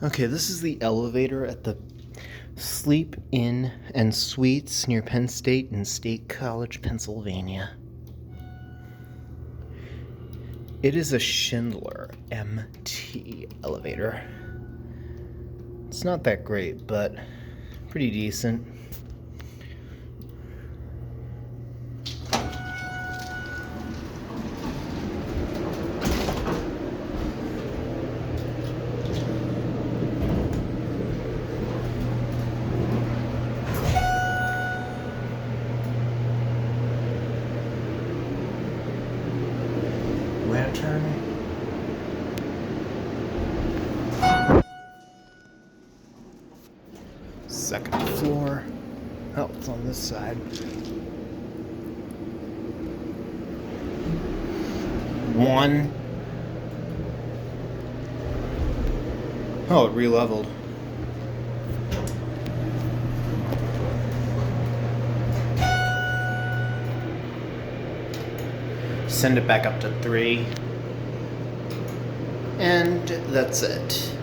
Okay, this is the elevator at the Sleep Inn and Suites near Penn State in State College, Pennsylvania. It is a Schindler MT elevator. It's not that great, but pretty decent. Lantern. Second floor. Oh, it's on this side. One. Oh, it re-leveled. Send it back up to 3. And that's it.